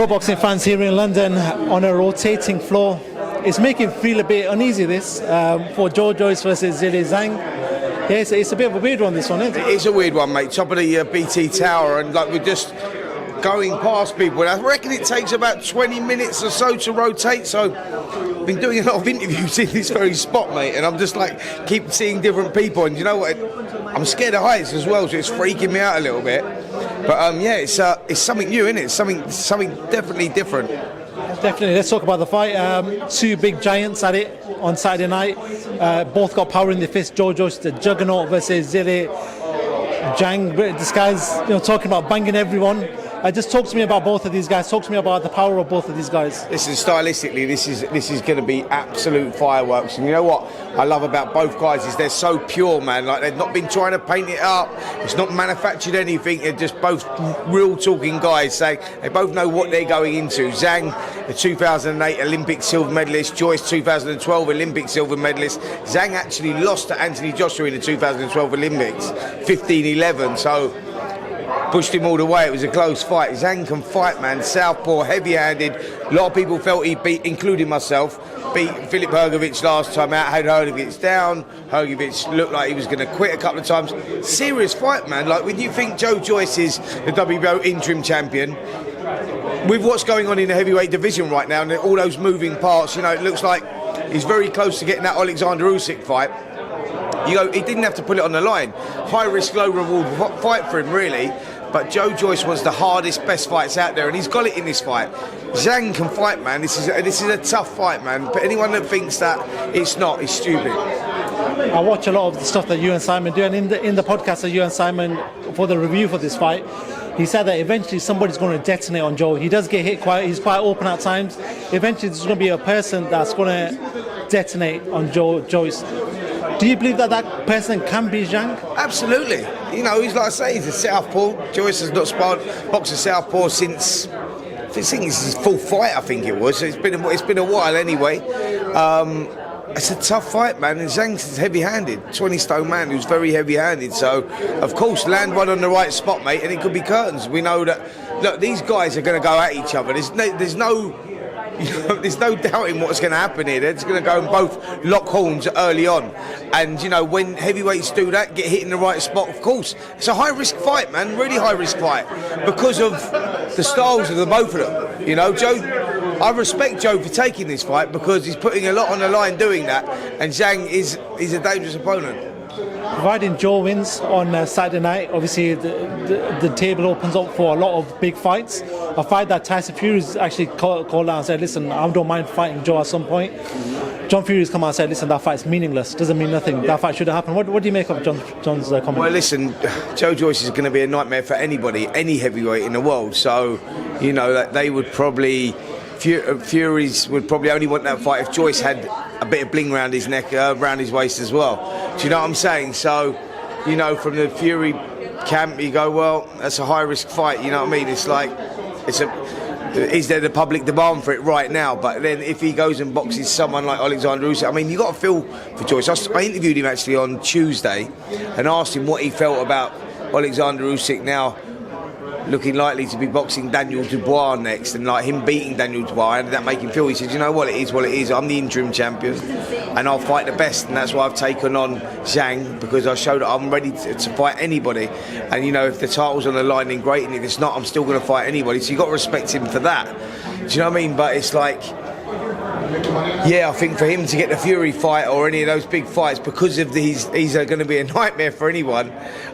Pro boxing fans here in London on a rotating floor. It's making me feel a bit uneasy, this, for Joe Joyce versus Zhilei Zhang. Yeah, it's a bit of a weird one, this one, isn't it? It is a weird one, mate. Top of the BT Tower, and like we're just going past people. And I reckon it takes about 20 minutes or so to rotate. So I've been doing a lot of interviews in this very spot, mate, and I'm just like keep seeing different people. And you know what? I'm scared of heights as well, so it's freaking me out a little bit. But yeah, it's something new, isn't it? Something definitely different. Definitely. Let's talk about the fight. Two big giants at it on Saturday night. Both got power in the fist. Joe Joyce, the juggernaut, versus Zhilei Zhang. This guy's talking about banging everyone. Just talk to me about both of these guys. Talk to me about the power of both of these guys. Listen, stylistically, this is going to be absolute fireworks. And you know what I love about both guys is they're so pure, man. Like, they've not been trying to paint it up. It's not manufactured anything. They're just both real talking guys saying they both know what they're going into. Zhang, the 2008 Olympic silver medalist. Joyce, 2012 Olympic silver medalist. Zhang actually lost to Anthony Joshua in the 2012 Olympics, 15-11. So pushed him all the way. It was a close fight. Zhang can fight, man. Southpaw, heavy-handed. A lot of people felt he beat, including myself, beat Filip Hrgović last time out, had Hrgović down. Hrgović looked like he was going to quit a couple of times. Serious fight, man. Like, when you think Joe Joyce is the WBO interim champion, with what's going on in the heavyweight division right now and all those moving parts, it looks like he's very close to getting that Alexander Usyk fight. He didn't have to put it on the line. High risk, low reward fight for him, really. But Joe Joyce wants the hardest, best fights out there, and he's got it in this fight. Zhang can fight, man. This is a tough fight, man. But anyone that thinks that it's not, is stupid. I watch a lot of the stuff that you and Simon do, and in the podcast that you and Simon, for the review for this fight, he said that eventually somebody's going to detonate on Joe. He does get hit he's quite open at times. Eventually there's going to be a person that's going to detonate on Joe Joyce. Do you believe that person can be Zhang? Absolutely. He's like I say, he's a southpaw. Joyce has not boxed a southpaw since, I think this is his full fight, I think it was. It's been a while anyway. It's a tough fight, man. And Zhang's heavy-handed, 20-stone man who's very heavy-handed. So, of course, land one on the right spot, mate, and it could be curtains. We know that, look, these guys are going to go at each other. There's no doubting what's going to happen here. They're just going to go and both lock horns early on. And, when heavyweights do that, get hit in the right spot, of course. It's a high-risk fight, man, really high-risk fight, because of the styles of the both of them. Joe, I respect Joe for taking this fight because he's putting a lot on the line doing that. And Zhang is a dangerous opponent. Providing Joe wins on Saturday night, obviously the table opens up for a lot of big fights. A fight that Tyson Fury's actually called out and said, listen, I don't mind fighting Joe at some point. John Fury's come out and said, listen, that fight's meaningless, doesn't mean nothing. That fight should have happened. What do you make of John's comment? Well, listen, Joe Joyce is going to be a nightmare for anybody, any heavyweight in the world. So, that they would probably, Fury's would probably only want that fight if Joyce had a bit of bling around his neck, around his waist as well. Do you know what I'm saying? So, from the Fury camp, you go, well, that's a high-risk fight, you know what I mean? It's like, is there the public demand for it right now? But then if he goes and boxes someone like Alexander Usyk, I mean, you got to feel for Joyce. I interviewed him actually on Tuesday and asked him what he felt about Alexander Usyk now looking likely to be boxing Daniel Dubois next, and like him beating Daniel Dubois. How did that make him feel? He said, you know what, it is what it is. I'm the interim champion and I'll fight the best, and that's why I've taken on Zhang, because I showed that I'm ready to fight anybody. And if the title's on the line, then great, and if it's not, I'm still going to fight anybody. So you've got to respect him for that. Do you know what I mean? But it's like, yeah, I think for him to get the Fury fight or any of those big fights, because of these, he's going to be a nightmare for anyone.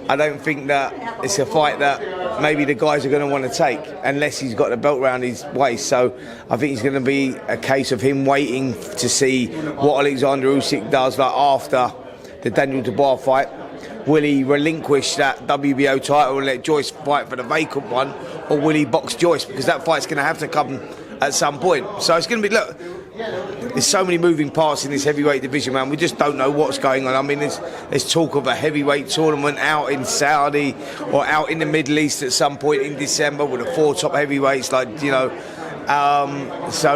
I don't think that it's a fight that maybe the guys are going to want to take unless he's got the belt around his waist. So I think it's going to be a case of him waiting to see what Alexander Usyk does, like after the Daniel Dubois fight. Will he relinquish that WBO title and let Joyce fight for the vacant one, or will he box Joyce? Because that fight's going to have to come at some point. So it's going to be, look, there's so many moving parts in this heavyweight division, man. We just don't know what's going on. I mean, there's talk of a heavyweight tournament out in Saudi or out in the Middle East at some point in December with the 4 top heavyweights, so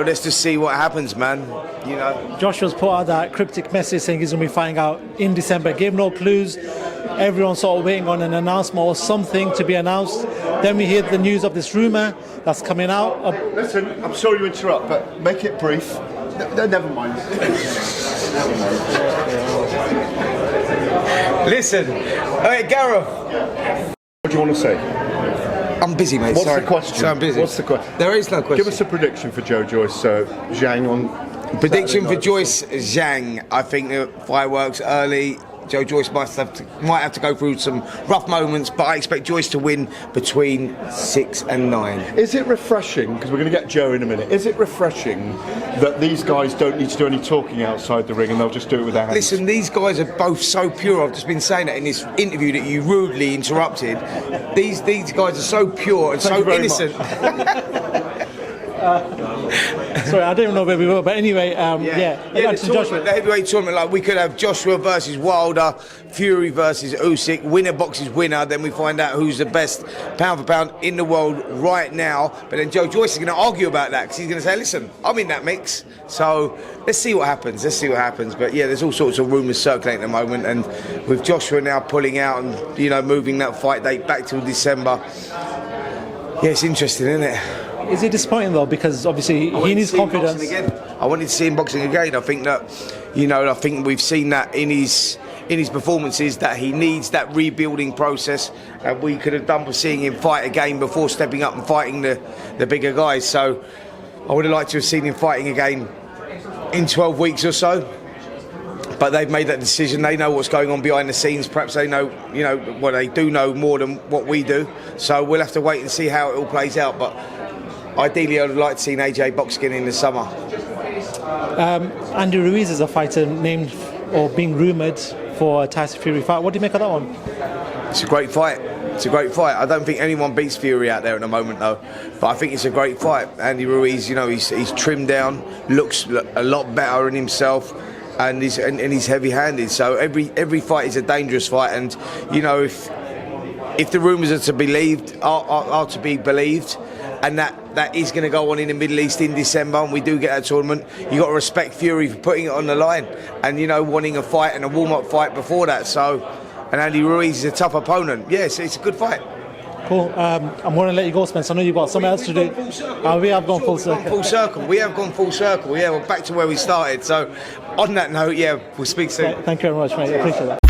let's just see what happens, man. Joshua's put out that cryptic message saying he's going to be fighting out in December. Gave no clues. everyone's sort of waiting on an announcement or something to be announced. Then we hear the news of this rumour that's coming out. Listen, I'm sorry to interrupt, but make it brief. No, never mind. Listen, hey Gareth. What do you want to say? I'm busy, mate. What's Sorry. the question? So I'm busy. What's the question? There is no question. Give us a prediction for Joe Joyce, Zhang on. Prediction Saturday for night. Joyce Zhang. I think the fireworks early. Joe Joyce might have to go through some rough moments, but I expect Joyce to win between 6 and 9. Is it refreshing, because we're going to get Joe in a minute, is it refreshing that these guys don't need to do any talking outside the ring and they'll just do it with their hands? Listen, these guys are both so pure. I've just been saying that in this interview that you rudely interrupted. These guys are so pure and Thank so you very innocent. Sorry, I don't even know where we were, but anyway, The heavyweight tournament, like we could have Joshua versus Wilder, Fury versus Usyk, winner boxes winner. Then we find out who's the best pound for pound in the world right now. But then Joe Joyce is going to argue about that because he's going to say, "Listen, I'm in that mix." So let's see what happens. But yeah, there's all sorts of rumours circulating at the moment, and with Joshua now pulling out and moving that fight date back till December. Yeah, it's interesting, isn't it? is it disappointing though? Because obviously he needs confidence. I wanted to see him boxing again. I think that, I think we've seen that in his performances that he needs that rebuilding process, and we could have done with seeing him fight again before stepping up and fighting the bigger guys. So I would have liked to have seen him fighting again in 12 weeks or so. But they've made that decision. They know what's going on behind the scenes. Perhaps they know, they do know more than what we do. So we'll have to wait and see how it all plays out. But ideally, I would like to see AJ box again in the summer. Andy Ruiz is a fighter named or being rumoured for a Tyson Fury fight. What do you make of that one? It's a great fight. I don't think anyone beats Fury out there at the moment, though. But I think it's a great fight. Andy Ruiz, he's trimmed down, looks a lot better in himself. And he's heavy-handed, so every fight is a dangerous fight. And if the rumours are to believed, are to be believed, and that is going to go on in the Middle East in December, and we do get that tournament, you got to respect Fury for putting it on the line, and wanting a fight and a warm-up fight before that. So, and Andy Ruiz is a tough opponent. Yes, it's a good fight. Cool. I'm going to let you go, Spence. I know you've got something else to do. We have gone full circle. We have gone full circle. Yeah, we're back to where we started. So, on that note, we'll speak soon. Thank you very much, mate. I appreciate that.